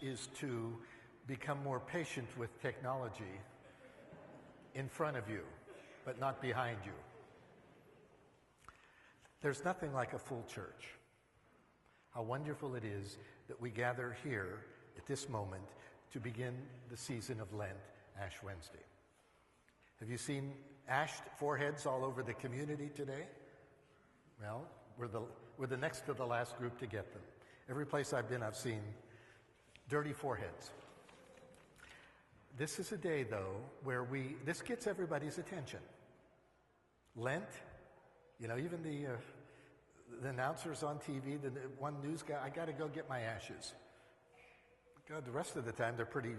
is to become more patient with technology in front of you, but not behind you. There's nothing like a full church. How wonderful it is that we gather here at this moment to begin the season of Lent, Ash Wednesday. Have you seen ashed foreheads all over the community today? Well, we're the next to the last group to get them. Every place I've been, I've seen dirty foreheads. This is a day, though, where this gets everybody's attention. Lent, even the announcers on TV, the one news guy, I got to go get my ashes. God, the rest of the time they're pretty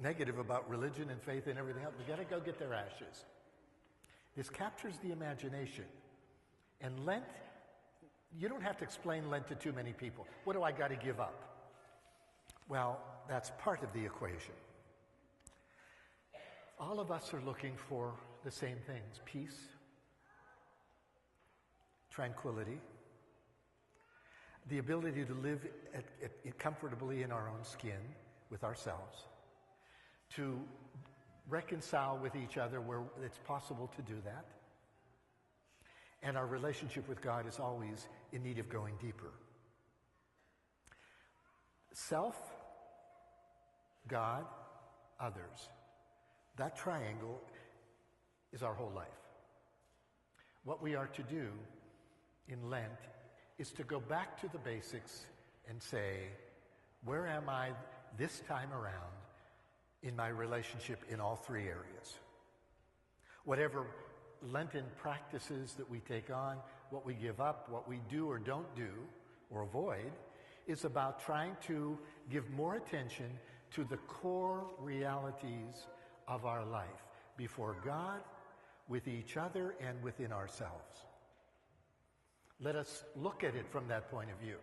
negative about religion and faith and everything else. We got to go get their ashes. This captures the imagination. And Lent, you don't have to explain Lent to too many people. What do I got to give up? Well, that's part of the equation. All of us are looking for the same things: peace, tranquility, the ability to live comfortably in our own skin with ourselves, to reconcile with each other where it's possible to do that. And our relationship with God is always in need of going deeper. Self, God, others. That triangle is our whole life. What we are to do in Lent is to go back to the basics and say, where am I this time around in my relationship in all three areas? Whatever Lenten practices that we take on, what we give up, what we do or don't do or avoid, is about trying to give more attention to the core realities of our life before God, with each other, and within ourselves. Let us look at it from that point of view.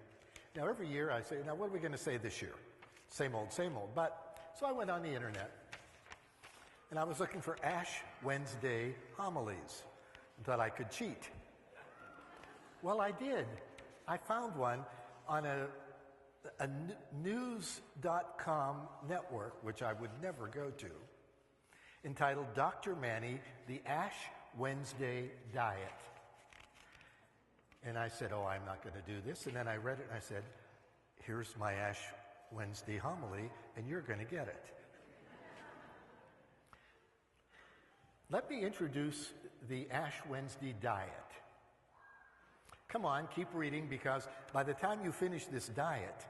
Now, every year I say, now what are we going to say this year? Same old, same old. So I went on the internet and I was looking for Ash Wednesday homilies and thought I could cheat. Well, I did. I found one on a news.com network, which I would never go to, entitled Dr. Manny, the Ash Wednesday Diet. And I said, I'm not going to do this. And then I read it and I said, here's my Ash Wednesday homily, and you're going to get it. Let me introduce the Ash Wednesday diet. Come on, keep reading, because by the time you finish this diet,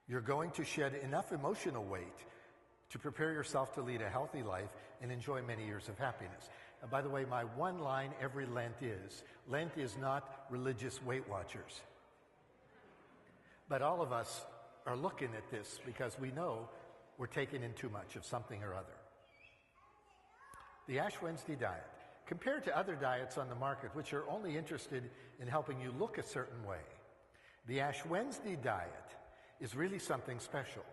you're going to shed enough emotional weight to prepare yourself to lead a healthy life and enjoy many years of happiness. And by the way, my one line every Lent is not religious Weight Watchers. But all of us are looking at this because we know we're taking in too much of something or other. The Ash Wednesday diet, compared to other diets on the market, which are only interested in helping you look a certain way, the Ash Wednesday diet is really something special.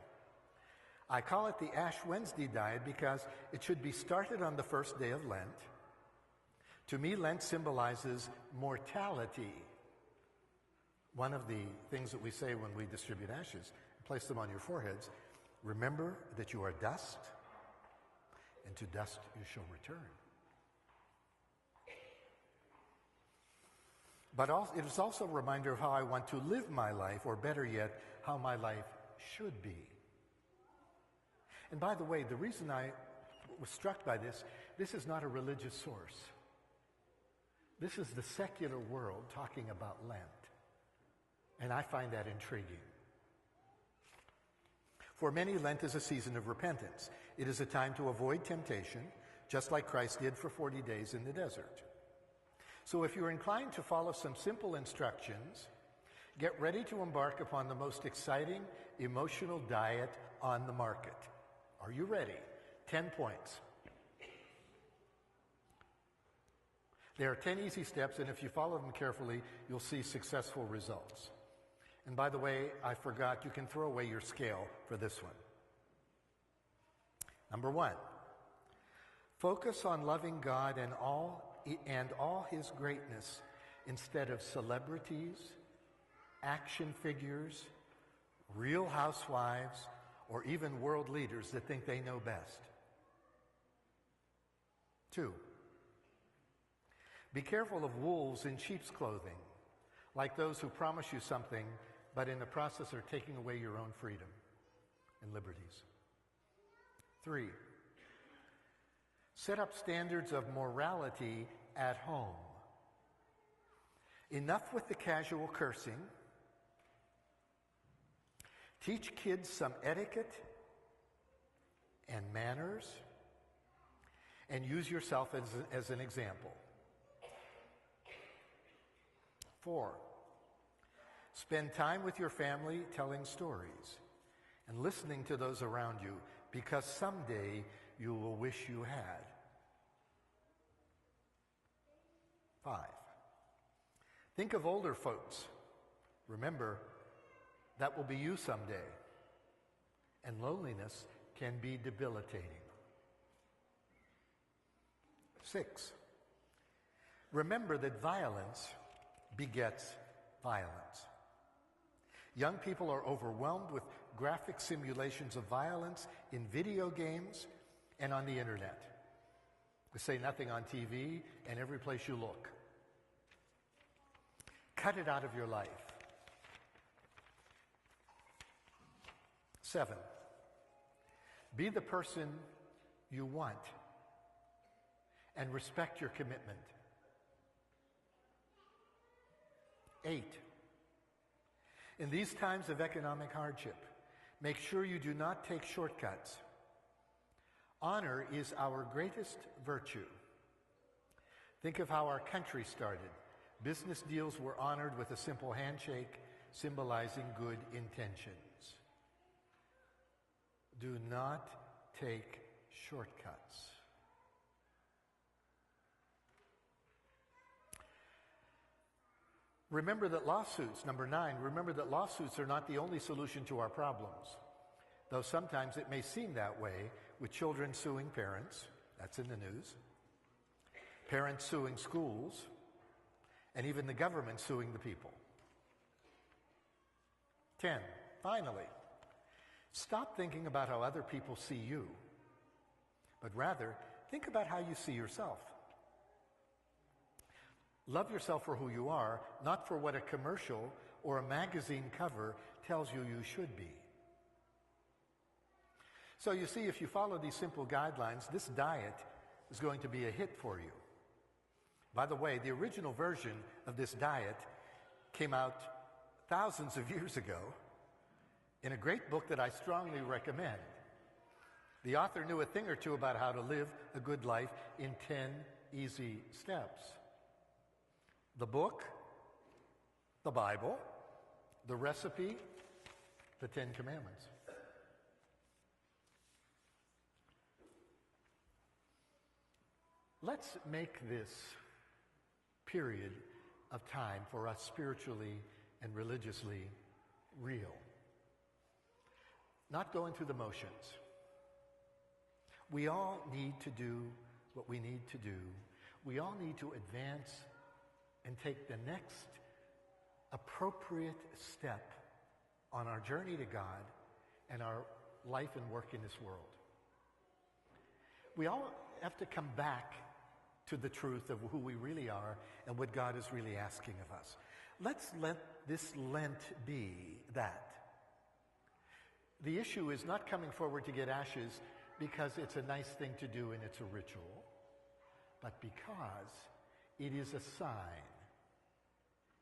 I call it the Ash Wednesday diet because it should be started on the first day of Lent. To me, Lent symbolizes mortality. One of the things that we say when we distribute ashes, place them on your foreheads, remember that you are dust, and to dust you shall return. But it is also a reminder of how I want to live my life, or better yet, how my life should be. And by the way, the reason I was struck by this is not a religious source. This is the secular world talking about Lent. And I find that intriguing. For many, Lent is a season of repentance. It is a time to avoid temptation, just like Christ did for 40 days in the desert. So if you're inclined to follow some simple instructions, get ready to embark upon the most exciting emotional diet on the market. Are you ready? 10 points. There are 10 easy steps, and if you follow them carefully, you'll see successful results. And by the way, I forgot, you can throw away your scale for this one. Number 1, focus on loving God and all His greatness instead of celebrities, action figures, real housewives, or even world leaders that think they know best. 2, be careful of wolves in sheep's clothing, like those who promise you something, but in the process are taking away your own freedom and liberties. 3, set up standards of morality at home. Enough with the casual cursing. Teach kids some etiquette and manners, and use yourself as an example. 4, spend time with your family telling stories and listening to those around you, because someday you will wish you had. 5, think of older folks. Remember, that will be you someday, and loneliness can be debilitating. 6, remember that violence begets violence. Young people are overwhelmed with graphic simulations of violence in video games and on the internet. To say nothing on TV and every place you look. Cut it out of your life. 7, be the person you want and respect your commitment. 8, in these times of economic hardship, make sure you do not take shortcuts. Honor is our greatest virtue. Think of how our country started. Business deals were honored with a simple handshake, symbolizing good intentions. Do not take shortcuts. Remember that lawsuits, number 9, remember that lawsuits are not the only solution to our problems, though sometimes it may seem that way, with children suing parents, that's in the news, parents suing schools, and even the government suing the people. 10, finally, stop thinking about how other people see you, but rather think about how you see yourself. Love yourself for who you are, not for what a commercial or a magazine cover tells you you should be. So you see, if you follow these simple guidelines, this diet is going to be a hit for you. By the way, the original version of this diet came out thousands of years ago in a great book that I strongly recommend. The author knew a thing or two about how to live a good life in 10 easy steps. The book, the Bible, the recipe, the 10 Commandments. Let's make this period of time for us spiritually and religiously real. Not going through the motions. We all need to do what we need to do. We all need to advance and take the next appropriate step on our journey to God and our life and work in this world. We all have to come back to the truth of who we really are and what God is really asking of us. Let's let this Lent be that. The issue is not coming forward to get ashes because it's a nice thing to do and it's a ritual, but because it is a sign.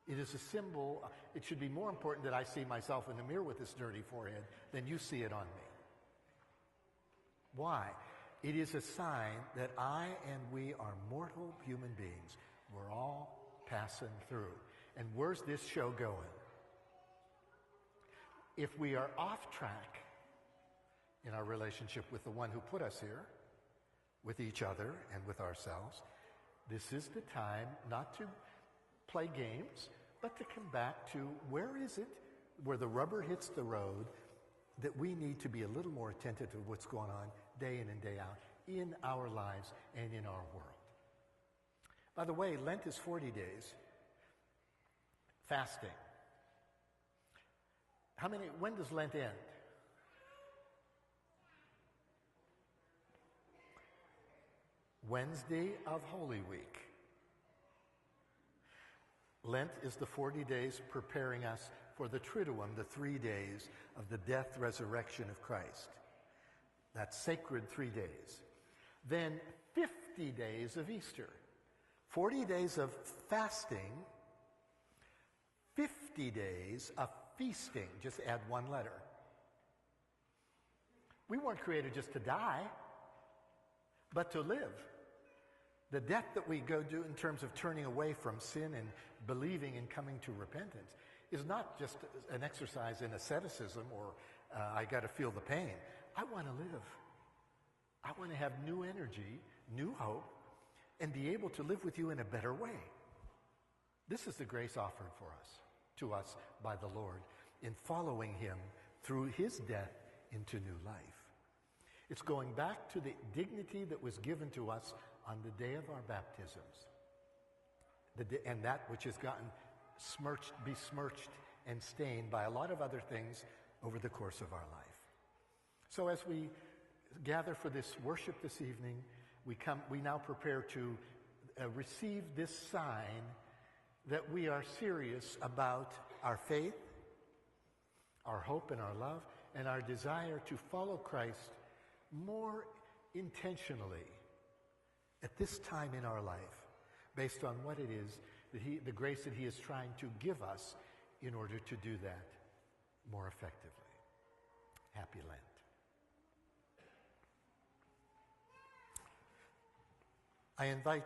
It is a symbol. It should be more important that I see myself in the mirror with this dirty forehead than you see it on me. Why? It is a sign that I and we are mortal human beings. We're all passing through. And where's this show going? If we are off track in our relationship with the one who put us here, with each other and with ourselves, this is the time not to play games, but to come back to where is it, where the rubber hits the road, that we need to be a little more attentive to what's going on day in and day out in our lives and in our world. By the way, Lent is 40 days. Fasting. When does Lent end? Wednesday of Holy Week. Lent is the 40 days preparing us for the Triduum, the 3 days of the death, resurrection of Christ. That's sacred 3 days. Then 50 days of Easter. 40 days of fasting, 50 days of feasting. Just add one letter. We weren't created just to die, but to live. The death that we go do in terms of turning away from sin and believing and coming to repentance is not just an exercise in asceticism or I got to feel the pain. I want to live. I want to have new energy, new hope, and be able to live with you in a better way. This is the grace offered for us, to us by the Lord, in following him through his death into new life. It's going back to the dignity that was given to us on the day of our baptisms, and that which has gotten besmirched and stained by a lot of other things over the course of our life. So as we gather for this worship this evening, we now prepare to receive this sign that we are serious about our faith, our hope and our love, and our desire to follow Christ more intentionally at this time in our life, based on what it is that the grace that he is trying to give us in order to do that more effectively. Happy Lent. I invite